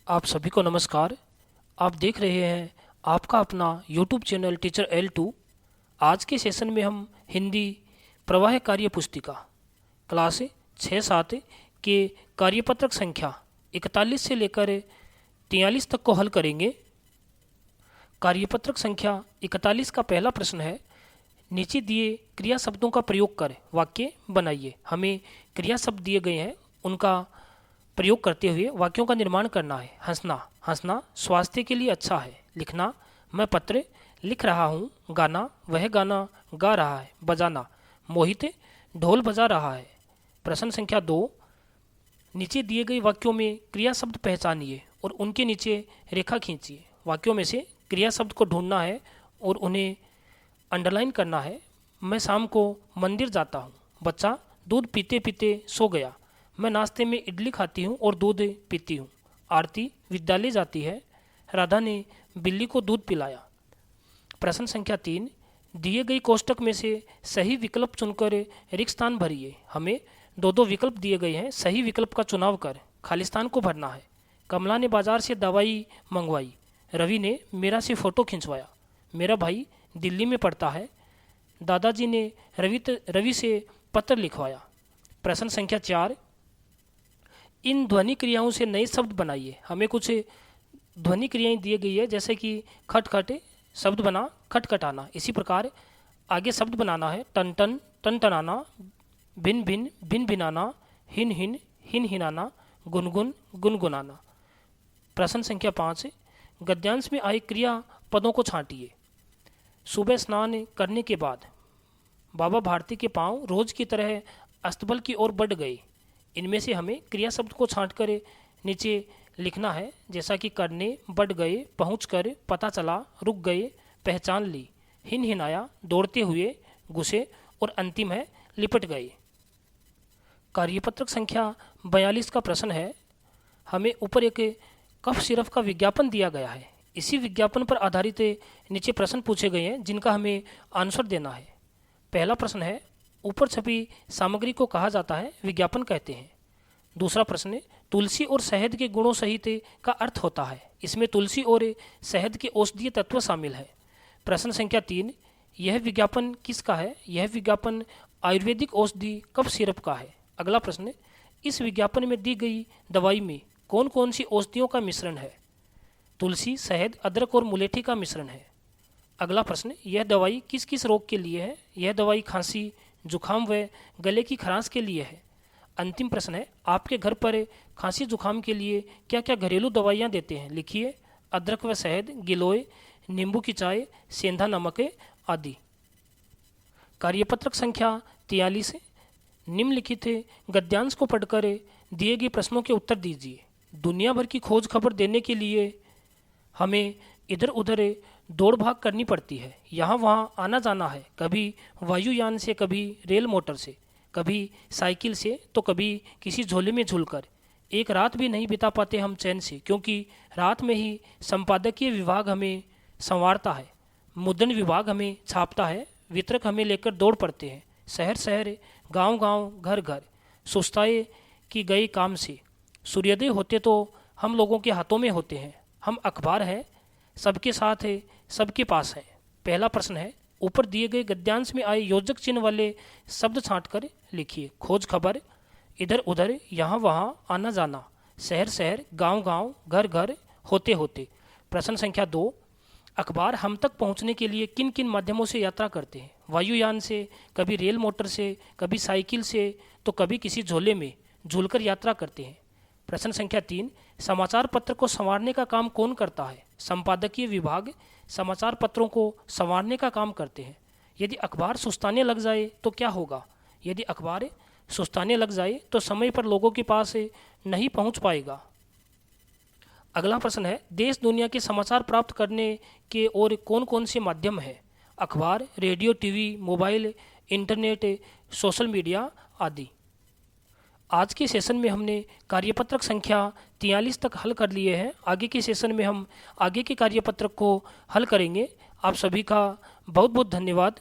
आप सभी को नमस्कार। आप देख रहे हैं आपका अपना YouTube चैनल टीचर L2। आज के सेशन में हम हिंदी प्रवाह कार्य पुस्तिका क्लास 6-7 के कार्यपत्रक संख्या 41 से लेकर 43 तक को हल करेंगे। कार्यपत्रक संख्या 41 का पहला प्रश्न है, नीचे दिए क्रिया शब्दों का प्रयोग कर वाक्य बनाइए। हमें क्रिया शब्द दिए गए हैं, उनका प्रयोग करते हुए वाक्यों का निर्माण करना है। हंसना, हंसना स्वास्थ्य के लिए अच्छा है। लिखना, मैं पत्र लिख रहा हूँ। गाना, वह गाना गा रहा है। बजाना, मोहित ढोल बजा रहा है। प्रश्न संख्या 2, नीचे दिए गए वाक्यों में क्रिया शब्द पहचानिए और उनके नीचे रेखा खींचिए। वाक्यों में से क्रिया शब्द को ढूंढना है और उन्हें अंडरलाइन करना है। मैं शाम को मंदिर जाता हूँ। बच्चा दूध पीते पीते सो गया। मैं नाश्ते में इडली खाती हूँ और दूध पीती हूँ। आरती विद्यालय जाती है। राधा ने बिल्ली को दूध पिलाया। प्रश्न संख्या 3, दिए गई कोष्टक में से सही विकल्प चुनकर रिक्त स्थान भरिए। हमें दो विकल्प दिए गए हैं, सही विकल्प का चुनाव कर खाली स्थान को भरना है। कमला ने बाजार से दवाई मंगवाई। रवि ने मेरा से फ़ोटो खिंचवाया। मेरा भाई दिल्ली में पढ़ता है। दादाजी ने रवि से पत्र लिखवाया। प्रश्न संख्या 4, इन ध्वनि क्रियाओं से नए शब्द बनाइए। हमें कुछ ध्वनि क्रियाएं दी गई है, जैसे कि खटखट शब्द बना खटखटाना। इसी प्रकार आगे शब्द बनाना है। टन टन टन टनाना, भिन भिन भिन भिनाना, हिन हिन हिन हिनाना, गुनगुन गुनगुनाना। प्रश्न संख्या 5, गद्यांश में आए क्रिया पदों को छांटिए। सुबह स्नान करने के बाद बाबा भारती के पांव रोज की तरह अस्तबल की ओर बढ़ गए। इनमें से हमें क्रिया शब्द को छांटकर नीचे लिखना है, जैसा कि करने, बढ़ गए, पहुंचकर, पता चला, रुक गए, पहचान ली, हिन हिनाया, दौड़ते हुए, घुसे और अंतिम है लिपट गए। कार्यपत्रक संख्या 42 का प्रश्न है, हमें ऊपर एक कफ सिरप का विज्ञापन दिया गया है। इसी विज्ञापन पर आधारित नीचे प्रश्न पूछे गए हैं, जिनका हमें आंसर देना है। पहला प्रश्न है, ऊपर छपी सामग्री को कहा जाता है विज्ञापन कहते हैं। दूसरा प्रश्न है, तुलसी और शहद के गुणों सहित का अर्थ होता है। इसमें तुलसी और शहद के औषधीय तत्व शामिल है। प्रश्न संख्या 3, यह विज्ञापन किसका है? यह विज्ञापन आयुर्वेदिक औषधि कफ सिरप का है। अगला प्रश्न है, इस विज्ञापन में दी गई दवाई में कौन कौन सी औषधियों का मिश्रण है? तुलसी, शहद, अदरक और मुलेठी का मिश्रण है। अगला प्रश्न, यह दवाई किस किस रोग के लिए है? यह दवाई खांसी, जुखाम व गले की खरांश के लिए है। अंतिम प्रश्न है, आपके घर पर खांसी जुखाम के लिए क्या क्या घरेलू दवाइयाँ देते हैं? लिखिए। अदरक व शहद, गिलोय, नींबू की चाय, सेंधा नमक आदि। कार्यपत्रक संख्या 43, निम्नलिखित गद्यांश को पढ़कर दिए गए प्रश्नों के उत्तर दीजिए। दुनिया भर की खोज खबर देने के लिए हमें इधर उधर दौड़ भाग करनी पड़ती है, यहाँ वहाँ आना जाना है। कभी वायुयान से, कभी रेल मोटर से, कभी साइकिल से, तो कभी किसी झोले में झूलकर। एक रात भी नहीं बिता पाते हम चैन से, क्योंकि रात में ही संपादकीय विभाग हमें संवारता है, मुद्रण विभाग हमें छापता है, वितरक हमें लेकर दौड़ पड़ते हैं। शहर शहर, गांव गांव, घर घर, सुस्ताए की गए काम से। सूर्योदय होते तो हम लोगों के हाथों में होते हैं। हम अखबार हैं, सबके साथ है, सबके पास है। पहला प्रश्न है, ऊपर दिए गए गद्यांश में आए योजक चिन्ह वाले शब्द छांटकर लिखिए। खोज खबर, इधर उधर, यहाँ वहाँ, आना जाना, शहर शहर, गांव गांव, घर घर, होते होते। प्रश्न संख्या 2, अखबार हम तक पहुँचने के लिए किन किन माध्यमों से यात्रा करते हैं? वायुयान से, कभी रेल मोटर से, कभी साइकिल से, तो कभी किसी झोले में झूलकर यात्रा करते हैं। प्रश्न संख्या 3, समाचार पत्र को संवारने का काम कौन करता है? संपादकीय विभाग समाचार पत्रों को संवारने का काम करते हैं। यदि अखबार सुस्ताने लग जाए तो क्या होगा? यदि अखबार सुस्ताने लग जाए तो समय पर लोगों के पास नहीं पहुंच पाएगा। अगला प्रश्न है, देश दुनिया के समाचार प्राप्त करने के और कौन कौन से माध्यम हैं? अखबार, radio, TV, mobile, internet, social media आदि। आज के सेशन में हमने कार्यपत्रक संख्या 43 तक हल कर लिए हैं। आगे के सेशन में हम आगे के कार्यपत्रक को हल करेंगे। आप सभी का बहुत बहुत धन्यवाद।